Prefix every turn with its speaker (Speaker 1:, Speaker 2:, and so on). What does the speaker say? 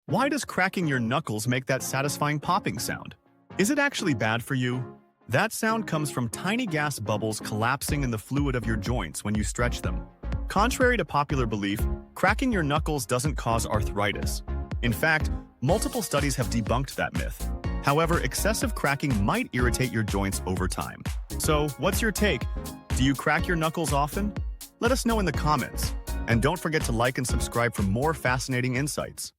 Speaker 1: Why does cracking your knuckles make that satisfying popping sound? Is it actually bad for you? That sound comes from tiny gas bubbles collapsing in the fluid of your joints when you stretch them. Contrary to popular belief, cracking your knuckles doesn't cause arthritis. In fact, multiple studies have debunked that myth. However, excessive cracking might irritate your joints over time. So, what's your take? Do you crack your knuckles often? Let us know in the comments. And don't forget to like and subscribe for more fascinating insights.